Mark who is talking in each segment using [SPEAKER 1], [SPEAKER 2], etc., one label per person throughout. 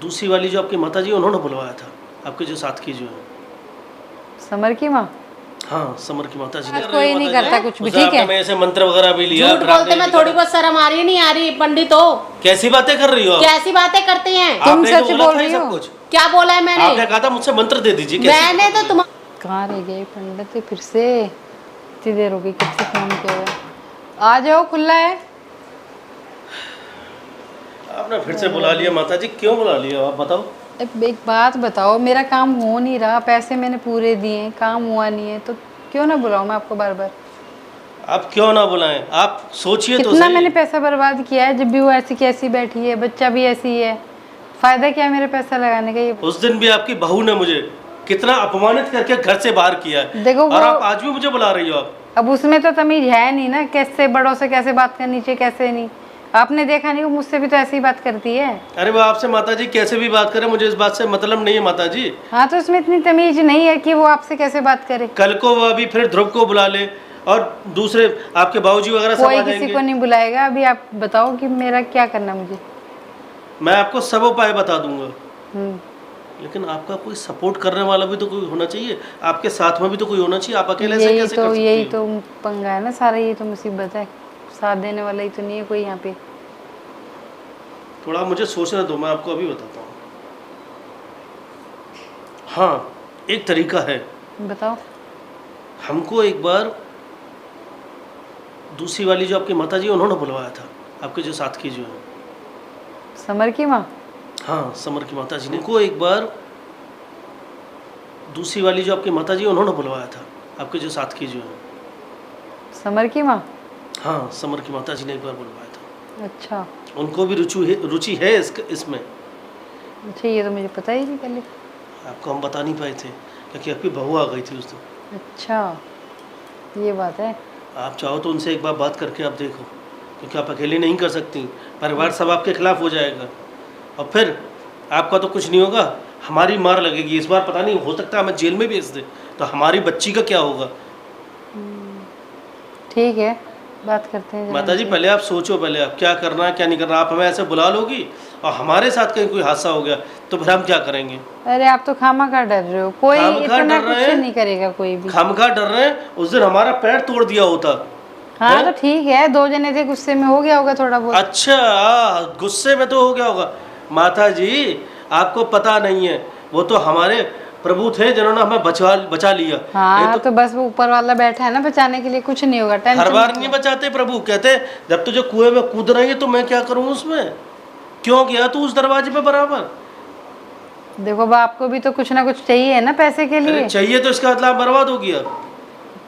[SPEAKER 1] दूसरी वाली जो आपकी माता जी उन्होंने बुलवाया था, आपके जो साथ की जो है।
[SPEAKER 2] समर की माँ?
[SPEAKER 1] हाँ, समर की माता जी ने।
[SPEAKER 2] कोई नहीं करता कुछ भी,
[SPEAKER 1] उसने
[SPEAKER 2] ठीक है।
[SPEAKER 1] आपने ऐसे मंत्र वगैरह भी लिया।
[SPEAKER 3] झूठ बोलते में थोड़ी बहुत शर्म आ रही नहीं आ रही पंडित हो?
[SPEAKER 1] कैसी बातें कर रही हो आप?
[SPEAKER 3] कैसी बातें करते हैं?
[SPEAKER 2] तुम
[SPEAKER 1] आपने
[SPEAKER 2] सच
[SPEAKER 1] जो बोला
[SPEAKER 2] बोल
[SPEAKER 1] था ये
[SPEAKER 2] रही
[SPEAKER 1] सब
[SPEAKER 2] हो?
[SPEAKER 1] कुछ।
[SPEAKER 3] क्या बोला है मैंने?
[SPEAKER 1] आपने कहा था मुझसे मंत्र दे दीजिए। कैसी
[SPEAKER 3] मैंने तो तुम
[SPEAKER 2] कहाँ रह गए पंडित फिर से? इतनी देर हो गई, कब से फोन किया हुआ है। आ जाओ, खुला है।
[SPEAKER 1] आपने फिर से बुला लिया माता जी, क्यों बुला लिया आप बताओ?
[SPEAKER 2] अब एक बात बताओ, मेरा काम हो नहीं रहा, पैसे मैंने पूरे दिए, काम हुआ नहीं है, तो क्यों ना बुलाऊं मैं आपको बार बार?
[SPEAKER 1] आप क्यों ना बुलाएं, आप सोचिए तो
[SPEAKER 2] कितना
[SPEAKER 1] सही।
[SPEAKER 2] मैंने पैसा बर्बाद किया है, जब भी वो ऐसी कैसी बैठी है, बच्चा भी ऐसी ही है, फायदा क्या है मेरे पैसा लगाने का? ये
[SPEAKER 1] उस दिन भी आपकी बहू ने मुझे कितना अपमानित करके घर से बाहर किया है,
[SPEAKER 2] देखो
[SPEAKER 1] और
[SPEAKER 2] वो-
[SPEAKER 1] आप आज भी मुझे बुला रही हो आप।
[SPEAKER 2] अब उसमें तो तमीज है नहीं ना, कैसे बड़ों से कैसे बात करनी चाहिए, कैसे नहीं। आपने देखा नहीं, वो मुझसे भी तो ऐसी ही बात करती है।
[SPEAKER 1] अरे वो आपसे माता जी कैसे भी बात करें, मुझे इस बात से मतलब नहीं है माता जी।
[SPEAKER 2] हाँ, तो उसमें इतनी तमीज नहीं है कि वो आपसे कैसे बात करे।
[SPEAKER 1] कल को वो अभी फिर ध्रुव को बुला ले और दूसरे आपके बाबूजी वगैरह सब
[SPEAKER 2] कोई
[SPEAKER 1] आ
[SPEAKER 2] किसी
[SPEAKER 1] जाएंगे।
[SPEAKER 2] को नहीं बुलाएगा। अभी आप बताओ कि मेरा क्या करना मुझे।
[SPEAKER 1] मैं आपको सब उपाय बता दूंगा,
[SPEAKER 2] हम्म,
[SPEAKER 1] लेकिन आपका कोई सपोर्ट करने वाला भी तो कोई होना चाहिए, आपके साथ में भी तो कोई होना चाहिए। आप अकेले से
[SPEAKER 2] यही
[SPEAKER 1] कैसे
[SPEAKER 2] तो
[SPEAKER 1] कर सकती
[SPEAKER 2] यही
[SPEAKER 1] हो?
[SPEAKER 2] तो पंगा है ना सारा, ये तो मुसीबत है। साथ देने वाला ही तो नहीं है कोई यहाँ पे।
[SPEAKER 1] थोड़ा मुझे सोचने दो, मैं आपको अभी बताता हूँ। हाँ, एक तरीका है।
[SPEAKER 2] बताओ।
[SPEAKER 1] हमको एक बार दूसरी वाली जो आपकी माता जी उन्होंने बुलवाया था, आपके जो साथ की जो है।
[SPEAKER 2] समर की माँ?
[SPEAKER 1] हाँ, समर की माता जी ने को एक बार दूसरी वाली जो आपकी माता जी उन्होंने बुलवाया था, आपके जो साथ की जो है।
[SPEAKER 2] समर की माँ?
[SPEAKER 1] हाँ, समर की माता जी ने एक बार बुलवाया था।
[SPEAKER 2] अच्छा
[SPEAKER 1] उनको भी रुचि है इसमें।
[SPEAKER 2] अच्छा, ये तो मुझे पता ही नहीं पहले।
[SPEAKER 1] आपको हम बता नहीं पाए थे क्योंकि आपकी बहू आ गई थी उस दिन।
[SPEAKER 2] अच्छा, ये बात है।
[SPEAKER 1] आप चाहो तो उनसे एक बार बात करके आप देखो, क्योंकि आप अकेले नहीं कर सकती, परिवार सब आपके खिलाफ हो जाएगा और फिर आपका तो कुछ नहीं होगा, हमारी मार लगेगी। इस बार पता नहीं, हो सकता है हमें जेल में भेज दे, तो हमारी बच्ची का क्या होगा?
[SPEAKER 2] ठीक है, बात करते हैं जरा
[SPEAKER 1] माता जी
[SPEAKER 2] इनसे।
[SPEAKER 1] पहले आप सोचो, पहले आप क्या करना है क्या नहीं करना। आप हमें ऐसे बुला लोगी और हमारे साथ कहीं कोई हादसा हो गया तो फिर हम क्या करेंगे?
[SPEAKER 2] अरे आप तो खामखा डर रहे हो, कोई
[SPEAKER 1] खामखा
[SPEAKER 2] इतना
[SPEAKER 1] डर रहे
[SPEAKER 2] कुछ
[SPEAKER 1] हैं?
[SPEAKER 2] नहीं करेगा कोई भी।
[SPEAKER 1] खामखा डर रहे हैं? उस दिन हमारा पैर तोड़ दिया होता।
[SPEAKER 2] हाँ तो ठीक है, दो जने थे, गुस्से में हो गया होगा थोड़ा बहुत।
[SPEAKER 1] अच्छा, गुस्से में तो हो गया होगा। माता जी आपको पता नहीं है, वो तो हमारे प्रभु थे जिन्होंने हमें बचा लिया।
[SPEAKER 2] हाँ तो बस वो ऊपर वाला बैठा है ना बचाने के लिए, कुछ नहीं होगा,
[SPEAKER 1] हर
[SPEAKER 2] टेंशन
[SPEAKER 1] बार
[SPEAKER 2] मत
[SPEAKER 1] नहीं
[SPEAKER 2] लो।
[SPEAKER 1] बचाते प्रभु, कहते जब तुझे कुएं में कूद रही है तो मैं क्या करूं उसमें? क्यों गया तू उस दरवाजे पे बराबर?
[SPEAKER 2] देखो बाप को भी तो कुछ ना कुछ चाहिए ना पैसे के लिए।
[SPEAKER 1] अरे चाहिए तो इसका मतलब बर्बाद हो गया।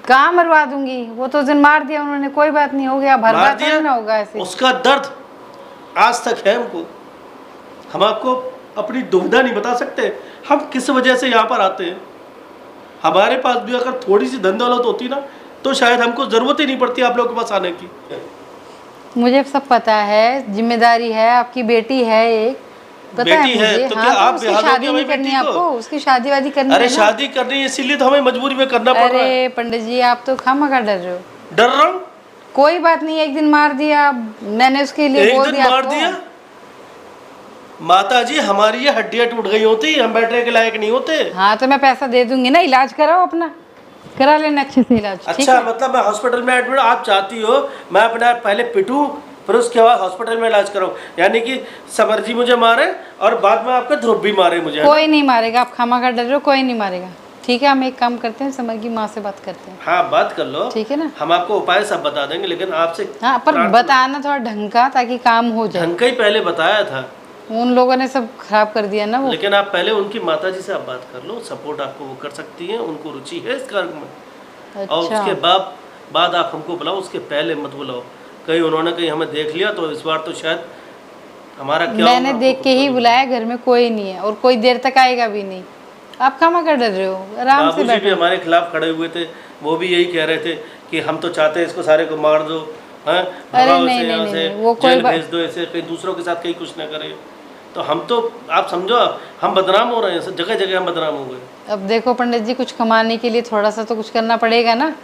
[SPEAKER 2] कहाँ मरवा दूंगी, वो तो उस दिन मार दिया उन्होंने, कोई बात नहीं, हो गया,
[SPEAKER 1] मार
[SPEAKER 2] भरवा
[SPEAKER 1] दिया?
[SPEAKER 2] थोड़ी ना होगा ऐसे।
[SPEAKER 1] उसका दर्द आज तक है हमको। हम आपको अपनी दुविधा नहीं बता सकते, हम किस वजह से यहाँ पर आते हैं। हमारे पास भी अगर थोड़ी सी धन दौलत होती ना तो शायद हमको जरूरत ही नहीं पड़ती आप लोगों के पास आने की।
[SPEAKER 2] मुझे सब पता है, जिम्मेदारी है, आपकी बेटी है एक, पता
[SPEAKER 1] बेटी
[SPEAKER 2] है
[SPEAKER 1] है
[SPEAKER 2] मुझे।
[SPEAKER 1] तो
[SPEAKER 2] हाँ,
[SPEAKER 1] क्या
[SPEAKER 2] तो
[SPEAKER 1] आप
[SPEAKER 2] उसकी
[SPEAKER 1] बिहार
[SPEAKER 2] शादी
[SPEAKER 1] दोगे
[SPEAKER 2] नहीं
[SPEAKER 1] भाई
[SPEAKER 2] करनी
[SPEAKER 1] बेटी
[SPEAKER 2] है
[SPEAKER 1] को?
[SPEAKER 2] आपको, उसकी शादी वादी करनी
[SPEAKER 1] अरे
[SPEAKER 2] है ना।
[SPEAKER 1] शादी करनी है इसीलिए तो हमें मजबूरी में करना पड़ रहा है।
[SPEAKER 2] अरे पंडित जी, आप तो खामखा डर रहे हो।
[SPEAKER 1] डर रहा हूँ?
[SPEAKER 2] कोई बात नहीं, एक दिन मार दिया मैंने, उसके लिए
[SPEAKER 1] एक
[SPEAKER 2] बोल
[SPEAKER 1] दिन
[SPEAKER 2] दिया
[SPEAKER 1] मार
[SPEAKER 2] आपको।
[SPEAKER 1] दिया? माता जी हमारी ये हड्डियां टूट गई होती, हम बैठने के लायक नहीं होते।
[SPEAKER 2] हाँ तो मैं पैसा दे दूंगी ना, इलाज कराओ अपना, करा लेना अच्छे से इलाज। ठीक
[SPEAKER 1] अच्छा
[SPEAKER 2] है?
[SPEAKER 1] मतलब मैं हॉस्पिटल में एडमिट, आप चाहती हो मैं अपना पहले पिटूं फिर उसके बाद हॉस्पिटल में इलाज कराऊं, यानी कि समर जी मुझे मारे और बाद में आपके ध्रुव भी मारे मुझे?
[SPEAKER 2] कोई नहीं मारेगा, आप खामखा डर रहे हो, कोई नहीं मारेगा। ठीक है, हम एक काम करते हैं, समर की माँ से बात करते हैं।
[SPEAKER 1] हाँ बात कर लो,
[SPEAKER 2] ठीक है ना?
[SPEAKER 1] हम आपको उपाय सब बता देंगे, लेकिन आपसे
[SPEAKER 2] हाँ पर
[SPEAKER 1] प्रार्थना-
[SPEAKER 2] बताना थोड़ा ढंग का, ताकि काम हो जाए।
[SPEAKER 1] ढंग का ही पहले बताया था,
[SPEAKER 2] उन लोगों ने सब खराब कर दिया ना वो।
[SPEAKER 1] लेकिन आप पहले उनकी माता जी से आप बात कर लो, सपोर्ट आपको वो कर सकती हैं, उनको रुचि है इस कार्य में। और
[SPEAKER 2] अच्छा,
[SPEAKER 1] उसके बाद आप हमको बुलाओ, उसके पहले मत बुलाओ। कहीं उन्होंने कहीं हमें देख लिया तो इस बार तो शायद हमारा क्या
[SPEAKER 2] मैंने
[SPEAKER 1] होगा,
[SPEAKER 2] देख
[SPEAKER 1] आपको
[SPEAKER 2] के ही
[SPEAKER 1] पता
[SPEAKER 2] बुलाया, घर में कोई नहीं है और कोई देर तक आएगा भी नहीं। आप खामखा डर रहे हो,
[SPEAKER 1] नहीं।
[SPEAKER 2] आराम से
[SPEAKER 1] बाबूजी भी
[SPEAKER 2] बैठो।
[SPEAKER 1] हमारे खिलाफ खड़े हुए थे, वो भी यही कह रहे थे कि हम तो चाहते हैं इसको सारे को मार दो, हैं, भगाओ
[SPEAKER 2] नहीं,
[SPEAKER 1] इसे
[SPEAKER 2] नहीं,
[SPEAKER 1] यहाँ
[SPEAKER 2] नहीं,
[SPEAKER 1] से,
[SPEAKER 2] नहीं, वो कोई
[SPEAKER 1] जेल
[SPEAKER 2] बात-
[SPEAKER 1] भेज दो इसे, कहीं दूसरों के साथ कहीं कुछ ना करे। तो हम तो आप समझो हम बदनाम हो रहे हैं, जगह जगह हम बदनाम हो गए।
[SPEAKER 2] अब देखो पंडित जी, कुछ कमाने के लिए थोड़ा सा तो कुछ करना पड़ेगा ना।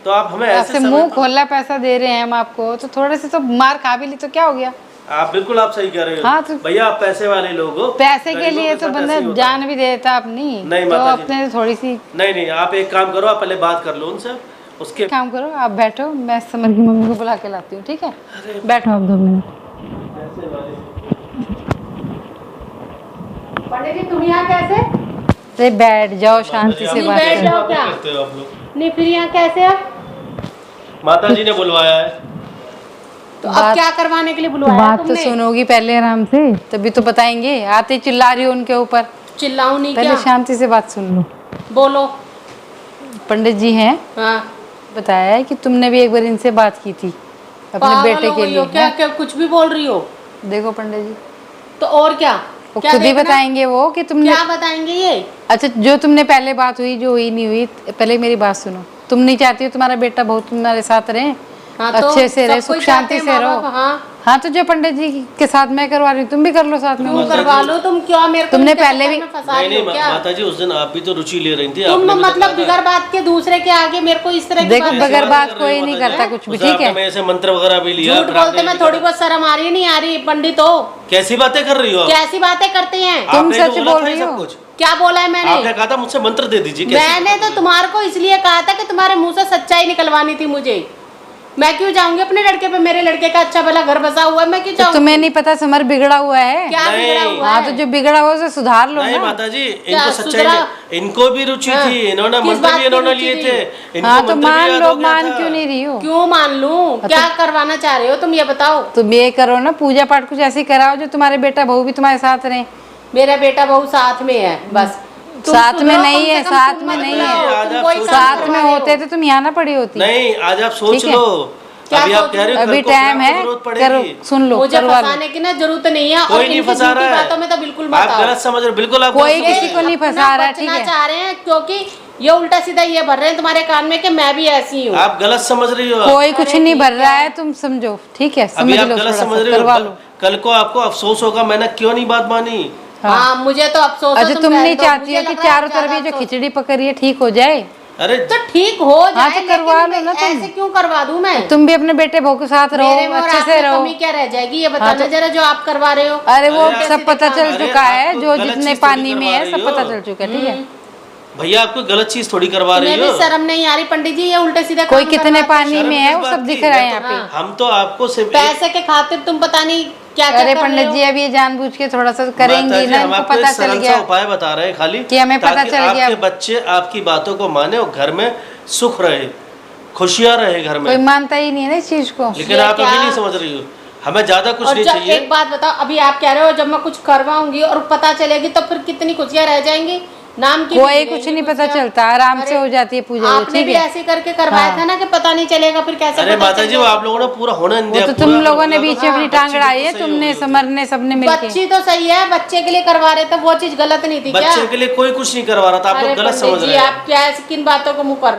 [SPEAKER 1] तो आप हमें
[SPEAKER 2] आपसे
[SPEAKER 1] ऐसे
[SPEAKER 2] मुंह
[SPEAKER 1] समय
[SPEAKER 2] खोला पैसा दे रहे हैं हम आपको, तो थोड़े से तो मार खा भी ली तो क्या हो गया?
[SPEAKER 1] आप बिल्कुल आप सही कह रहे हो।
[SPEAKER 2] हाँ, तो-
[SPEAKER 1] भैया आप पैसे वाले लोग हो,
[SPEAKER 2] पैसे के
[SPEAKER 1] गरीबों
[SPEAKER 2] लिए तो
[SPEAKER 1] साथ
[SPEAKER 2] बंदा
[SPEAKER 1] ऐसे ही होता है।
[SPEAKER 2] जान भी देता अपनी।
[SPEAKER 1] नहीं,
[SPEAKER 2] तो
[SPEAKER 1] माता जी।
[SPEAKER 2] अपने थोड़ी सी
[SPEAKER 1] नहीं नहीं, आप एक काम करो, आप पहले बात कर लो उनसे, उसके
[SPEAKER 2] काम करो, आप बैठो, मैं समर की मम्मी को बुला के लाती हूँ, ठीक है? बैठो आप 2 मिनट।
[SPEAKER 3] पंडित जी तुम यहाँ कैसे?
[SPEAKER 2] अरे बैठ जाओ, शांति से
[SPEAKER 3] नहीं,
[SPEAKER 2] बात
[SPEAKER 3] बैठ
[SPEAKER 2] करो।
[SPEAKER 3] जाओ क्या?
[SPEAKER 1] करते हो आप लोग?
[SPEAKER 3] नहीं फिर यहाँ कैसे आप?
[SPEAKER 1] माता जी ने बुलवाया है।
[SPEAKER 3] तो अब
[SPEAKER 2] बात-
[SPEAKER 3] क्या करवाने के लिए बुलवाया
[SPEAKER 2] बात तो
[SPEAKER 3] तुमने?
[SPEAKER 2] सुनोगी पहले आराम से, तभी तो बताएंगे। आते ही चिल्ला रही हो उनके ऊपर,
[SPEAKER 3] चिल्लाऊं नहीं
[SPEAKER 2] पहले
[SPEAKER 3] क्या?
[SPEAKER 2] शांति से बात सुन लो।
[SPEAKER 3] बोलो।
[SPEAKER 2] पंडित जी हैं,
[SPEAKER 3] हाँ
[SPEAKER 2] बताया है कि तुमने भी एक बार इनसे बात की थी अपने
[SPEAKER 3] पागल
[SPEAKER 2] बेटे
[SPEAKER 3] हो
[SPEAKER 2] के
[SPEAKER 3] गई
[SPEAKER 2] लिए।
[SPEAKER 3] हो क्या?
[SPEAKER 2] हैं?
[SPEAKER 3] क्या कुछ भी बोल रही हो?
[SPEAKER 2] देखो पंडित जी,
[SPEAKER 3] तो और क्या?
[SPEAKER 2] वो
[SPEAKER 3] क्या
[SPEAKER 2] खुद ही
[SPEAKER 3] देखना?
[SPEAKER 2] बताएंगे वो कि तुमने।
[SPEAKER 3] क्या बताएंगे ये?
[SPEAKER 2] अच्छा, जो तुमने पहले बात हुई, जो हुई नहीं हुई, पहले मेरी बात सुनो। तुम नहीं चाहती हो तुम्हारा बेटा बहुत तुम्हारे साथ रहे,
[SPEAKER 3] हाँ, तो
[SPEAKER 2] अच्छे से रहे,
[SPEAKER 3] सब कोई
[SPEAKER 2] सुख शांति
[SPEAKER 3] चाहते
[SPEAKER 2] से
[SPEAKER 3] हैं
[SPEAKER 2] रहो।
[SPEAKER 3] माँ-बाप, हाँ।
[SPEAKER 2] हाँ, तो जो पंडित जी के साथ मैं करवा रही हूँ, तुम भी कर लो साथ में।
[SPEAKER 3] तुम करवा लो, तुम क्यों मेरे को
[SPEAKER 2] तुमने
[SPEAKER 3] इनके
[SPEAKER 2] पहले
[SPEAKER 3] चक्कर
[SPEAKER 2] भी-
[SPEAKER 3] में फंसा
[SPEAKER 1] नहीं
[SPEAKER 3] रही हो
[SPEAKER 1] नहीं
[SPEAKER 3] क्या?
[SPEAKER 1] माता जी, उस दिन आप भी तो रुचि ले रही थी।
[SPEAKER 3] तुम
[SPEAKER 1] आपने भी तो
[SPEAKER 3] मतलब
[SPEAKER 1] कहा
[SPEAKER 3] बिगर
[SPEAKER 1] था।
[SPEAKER 3] बात के दूसरे के आगे मेरे को इस तरह की
[SPEAKER 2] देखो,
[SPEAKER 3] बात-
[SPEAKER 2] बगैर
[SPEAKER 1] ऐसे
[SPEAKER 2] बात
[SPEAKER 1] कर रही
[SPEAKER 2] कोई
[SPEAKER 1] हो
[SPEAKER 2] नहीं
[SPEAKER 1] माता जी?
[SPEAKER 2] करता कुछ भी,
[SPEAKER 1] उसे
[SPEAKER 2] ठीक
[SPEAKER 1] आपने
[SPEAKER 2] है?
[SPEAKER 1] मेरे से मंत्र वगैरह भी लिया,
[SPEAKER 3] झूठ
[SPEAKER 1] फिर
[SPEAKER 3] बोलते
[SPEAKER 1] आपने
[SPEAKER 3] मैं
[SPEAKER 1] भी
[SPEAKER 3] थोड़ी
[SPEAKER 1] कहा।
[SPEAKER 3] बहुत शर्म आ रही है, नहीं आ रही पंडित हो?
[SPEAKER 1] कैसी बातें कर रही हो आप?
[SPEAKER 3] कैसी बातें करते हैं?
[SPEAKER 2] तुम
[SPEAKER 1] आपने
[SPEAKER 2] सच
[SPEAKER 1] तो बोला
[SPEAKER 2] बोल
[SPEAKER 1] था ये
[SPEAKER 2] रही
[SPEAKER 1] सब
[SPEAKER 2] हो।
[SPEAKER 1] कुछ।
[SPEAKER 3] क्या बोला है
[SPEAKER 1] आपने
[SPEAKER 3] मैंने?
[SPEAKER 1] कहा था मुझसे मंत्र दे दीजिए। कैसी
[SPEAKER 3] मैंने
[SPEAKER 1] बात
[SPEAKER 3] तो
[SPEAKER 1] है?
[SPEAKER 3] तुम्हारे को इसलिए कहा था कि तुम्हारे मुंह से सच्चाई निकलवानी थी मुझे। मैं क्यों जाऊंगी अपने लड़के पे? मेरे लड़के का अच्छा भला घर बसा हुआ है, मैं क्यों
[SPEAKER 2] तो
[SPEAKER 3] जाऊंगी?
[SPEAKER 2] तुम्हें नहीं पता समर बिगड़ा हुआ है?
[SPEAKER 3] क्या
[SPEAKER 1] नहीं।
[SPEAKER 3] बिगड़ा हुआ
[SPEAKER 2] हाँ,
[SPEAKER 3] है?
[SPEAKER 2] तो जो बिगड़ा हुआ उसे सुधार लो
[SPEAKER 1] नहीं
[SPEAKER 2] ना।
[SPEAKER 1] माता जी,
[SPEAKER 3] क्या
[SPEAKER 1] इनको सच्चाई
[SPEAKER 3] सुधरा?
[SPEAKER 1] नहीं, इनको भी रुचि
[SPEAKER 3] हाँ।
[SPEAKER 1] थी, इन्होंने
[SPEAKER 3] किस
[SPEAKER 1] मंत्र
[SPEAKER 3] बात
[SPEAKER 1] भी
[SPEAKER 3] की
[SPEAKER 1] इन्होंने
[SPEAKER 3] रुचि
[SPEAKER 1] लिए
[SPEAKER 3] थी?
[SPEAKER 1] थे, इनको
[SPEAKER 2] हाँ, तो
[SPEAKER 1] मंत्र भी
[SPEAKER 2] मान
[SPEAKER 1] याद
[SPEAKER 2] लो,
[SPEAKER 1] हो गया
[SPEAKER 2] मान
[SPEAKER 1] था।
[SPEAKER 2] क्यों नहीं रही हो?
[SPEAKER 3] क्यों मान लूं? क्या करवाना चाह रहे हो तुम, ये बताओ।
[SPEAKER 2] तुम ये करो ना, पूजा पाठ कुछ ऐसे कराओ जो तुम्हारे बेटा बहू भी तुम्हारे साथ रहे।
[SPEAKER 3] मेरा बेटा बहू साथ में है, बस। तुम
[SPEAKER 2] साथ में
[SPEAKER 3] सुधरो,
[SPEAKER 2] नहीं
[SPEAKER 3] कम से
[SPEAKER 2] है,
[SPEAKER 3] कम
[SPEAKER 2] साथ
[SPEAKER 3] तुम
[SPEAKER 2] में
[SPEAKER 3] मत
[SPEAKER 2] नहीं
[SPEAKER 3] बुलाओ,
[SPEAKER 1] है।
[SPEAKER 3] तुम
[SPEAKER 1] आज आप
[SPEAKER 3] कोई
[SPEAKER 1] सोच
[SPEAKER 3] काम
[SPEAKER 2] साथ
[SPEAKER 3] करवा
[SPEAKER 2] में
[SPEAKER 3] रहे
[SPEAKER 2] होते
[SPEAKER 3] हो।
[SPEAKER 2] तो तुम यहाँ ना पड़ी होती।
[SPEAKER 1] नहीं, आज आप सोच
[SPEAKER 2] ठीक है।
[SPEAKER 1] लो।
[SPEAKER 3] क्या
[SPEAKER 1] अभी आप
[SPEAKER 3] सोच
[SPEAKER 1] कह रहे हो
[SPEAKER 2] अभी
[SPEAKER 1] कल को
[SPEAKER 2] टाइम
[SPEAKER 1] फिर
[SPEAKER 2] है,
[SPEAKER 1] आपको जरूरत
[SPEAKER 2] करो,
[SPEAKER 1] पड़ेगी।
[SPEAKER 2] सुन लो,
[SPEAKER 3] मुझे
[SPEAKER 2] करवा लो।
[SPEAKER 3] फंसाने की ना जरूरत नहीं है, और
[SPEAKER 1] कोई नहीं
[SPEAKER 3] इनकी
[SPEAKER 1] फंसा
[SPEAKER 3] झूठी
[SPEAKER 1] रहा है।
[SPEAKER 3] बातों में तो बिल्कुल मत
[SPEAKER 1] आप
[SPEAKER 3] आओ।
[SPEAKER 1] गलत समझ रहे हो, बिल्कुल आप
[SPEAKER 2] कोई
[SPEAKER 1] गलत समझ
[SPEAKER 2] किसी
[SPEAKER 1] रहे
[SPEAKER 2] को
[SPEAKER 1] हो।
[SPEAKER 2] नहीं
[SPEAKER 3] अपना
[SPEAKER 2] फंसा रहा है,
[SPEAKER 3] बचना
[SPEAKER 2] ठीक है?
[SPEAKER 3] चाह रहे हैं, क्योंकि ये उल्टा सीधा ये भर रहे हैं तुम्हारे कान में कि मैं भी ऐसी हूँ।
[SPEAKER 1] आप गलत समझ रही हो।
[SPEAKER 2] कोई कुछ
[SPEAKER 3] अरे
[SPEAKER 2] नहीं
[SPEAKER 3] ठीक
[SPEAKER 2] भर रहा
[SPEAKER 3] है।
[SPEAKER 2] है, तुम समझो, ठीक है?
[SPEAKER 1] अभी
[SPEAKER 2] समझ
[SPEAKER 1] आप
[SPEAKER 2] लो,
[SPEAKER 1] गलत
[SPEAKER 2] थोड़ा
[SPEAKER 1] समझ
[SPEAKER 2] सा
[SPEAKER 1] रही
[SPEAKER 2] करवा
[SPEAKER 1] हो।
[SPEAKER 2] लो।
[SPEAKER 1] कल को आपको अफसोस होगा मैंने क्यों नहीं बात मानी।
[SPEAKER 3] हाँ, मुझे तो अफसोस है,
[SPEAKER 2] अच्छा, तुम
[SPEAKER 3] कह
[SPEAKER 2] नहीं
[SPEAKER 3] दो,
[SPEAKER 2] चाहती
[SPEAKER 3] मुझे
[SPEAKER 2] हो कि
[SPEAKER 3] लग रहा है
[SPEAKER 2] चारों तरफ
[SPEAKER 3] ज्यादा
[SPEAKER 2] ये जो
[SPEAKER 3] अफसोस।
[SPEAKER 2] खिचड़ी पकड़ी है ठीक हो जाए?
[SPEAKER 1] अरे
[SPEAKER 3] तो ठीक हो जाए,
[SPEAKER 2] हाँ, तो करवा
[SPEAKER 3] लेकिन
[SPEAKER 2] लो ना तुम।
[SPEAKER 3] ऐसे क्यों करवा दूं मैं?
[SPEAKER 2] तुम भी अपने बेटे बहू के साथ रहो,
[SPEAKER 3] मेरे में और
[SPEAKER 2] अच्छे
[SPEAKER 3] आप
[SPEAKER 2] से
[SPEAKER 3] में
[SPEAKER 2] रहो।
[SPEAKER 3] कमी क्या रह जाएगी, ये
[SPEAKER 2] हाँ,
[SPEAKER 3] बताना
[SPEAKER 2] तो-
[SPEAKER 3] जरा, जो आप करवा रहे हो।
[SPEAKER 2] अरे वो
[SPEAKER 1] अरे
[SPEAKER 2] सब पता चल
[SPEAKER 1] अरे
[SPEAKER 2] चुका है,
[SPEAKER 1] आप तो
[SPEAKER 2] जो
[SPEAKER 1] गलत
[SPEAKER 2] जितने
[SPEAKER 1] चीज़ थोड़ी
[SPEAKER 2] पानी में
[SPEAKER 1] करवा
[SPEAKER 2] है
[SPEAKER 1] रही
[SPEAKER 2] सब
[SPEAKER 1] हो।
[SPEAKER 2] पता चल चुका है, ठीक है?
[SPEAKER 1] भैया आपको गलत चीज थोड़ी करवा रही
[SPEAKER 3] तुम्हें
[SPEAKER 1] हो।
[SPEAKER 3] भी शर्म नहीं आ रही पंडित जी? ये उल्टे सीधे
[SPEAKER 2] कोई
[SPEAKER 3] काम
[SPEAKER 2] कितने
[SPEAKER 3] करवाते हैं।
[SPEAKER 2] पानी
[SPEAKER 1] शर्म
[SPEAKER 2] में है
[SPEAKER 1] किस
[SPEAKER 2] वो
[SPEAKER 1] बात
[SPEAKER 2] सब
[SPEAKER 1] की?
[SPEAKER 2] दिख रहा है
[SPEAKER 1] मैं
[SPEAKER 2] यहाँ
[SPEAKER 1] तो-
[SPEAKER 2] पे।
[SPEAKER 1] हम तो आपको सिर्फ
[SPEAKER 3] पैसे के खातिर तुम पता नहीं क्या क्या
[SPEAKER 2] अरे
[SPEAKER 3] कर
[SPEAKER 2] पंडित
[SPEAKER 3] रहे
[SPEAKER 2] जी,
[SPEAKER 3] हो।
[SPEAKER 2] अब ये जानबूझ के थोड़ा सा करेंगी
[SPEAKER 1] माताजी,
[SPEAKER 2] ना,
[SPEAKER 1] हम
[SPEAKER 2] इनको
[SPEAKER 1] आपको
[SPEAKER 2] पता
[SPEAKER 1] एक
[SPEAKER 2] चल
[SPEAKER 1] सरल सा
[SPEAKER 2] गया
[SPEAKER 1] उपाय बता रहे हैं खाली
[SPEAKER 2] कि हमें पता
[SPEAKER 1] ताकि
[SPEAKER 2] चल गया।
[SPEAKER 1] आपके बच्चे आपकी बातों को माने और घर में सुख रहे, खुशियां रहे घर
[SPEAKER 2] कोई
[SPEAKER 1] में।
[SPEAKER 2] मानता ही नहीं है ना इस चीज को।
[SPEAKER 1] लेकिन
[SPEAKER 3] ये
[SPEAKER 1] आप अभी
[SPEAKER 3] क्या?
[SPEAKER 1] नहीं समझ रही हो, हमें ज्यादा कुछ
[SPEAKER 3] और
[SPEAKER 1] नहीं
[SPEAKER 3] जब
[SPEAKER 1] चाहिए।
[SPEAKER 3] एक बात बताओ, अभी आप कह रहे हो जब मैं कुछ करवाऊंगी और पता चलेगी तो फिर कितनी खुशियां रह जाएंगी। नाम की
[SPEAKER 2] कोई
[SPEAKER 3] भी
[SPEAKER 2] कुछ
[SPEAKER 3] रहेंगी
[SPEAKER 2] नहीं पता
[SPEAKER 3] खुशियां।
[SPEAKER 2] चलता, आराम से
[SPEAKER 3] अरे,
[SPEAKER 2] हो जाती है पूजा,
[SPEAKER 3] आपने
[SPEAKER 2] ठीक
[SPEAKER 3] भी
[SPEAKER 2] है?
[SPEAKER 3] ऐसे करके करवाया
[SPEAKER 2] हाँ।
[SPEAKER 3] था ना कि पता नहीं चलेगा, फिर कैसे
[SPEAKER 1] अरे
[SPEAKER 3] पता
[SPEAKER 1] माता जी, वो
[SPEAKER 3] चलेगा?
[SPEAKER 1] आप लोगों ने पूरा होने नहीं
[SPEAKER 2] वो
[SPEAKER 1] दिया।
[SPEAKER 2] तो तुम
[SPEAKER 1] पूरा
[SPEAKER 2] लोगों ने
[SPEAKER 1] होगा
[SPEAKER 2] बीच
[SPEAKER 1] तो
[SPEAKER 2] में अपनी
[SPEAKER 1] बच्ची
[SPEAKER 2] टांग
[SPEAKER 1] भी
[SPEAKER 2] अड़ाई
[SPEAKER 1] तो
[SPEAKER 2] है,
[SPEAKER 1] सही हो
[SPEAKER 2] तुमने
[SPEAKER 1] गई होती।
[SPEAKER 2] समर ने सबने मिलके।
[SPEAKER 3] बच्ची तो सही है, बच्चे के लिए करवा रहे थे, वो चीज गलत नहीं थी क्या?
[SPEAKER 1] बच्चे के लिए कोई कुछ नहीं करवा रहा था, आप
[SPEAKER 3] अरे
[SPEAKER 1] लोग गलत
[SPEAKER 3] पंडित
[SPEAKER 1] समझ
[SPEAKER 3] जी,
[SPEAKER 1] रहे हैं।
[SPEAKER 3] आप क्या किन बातों को मुँह कर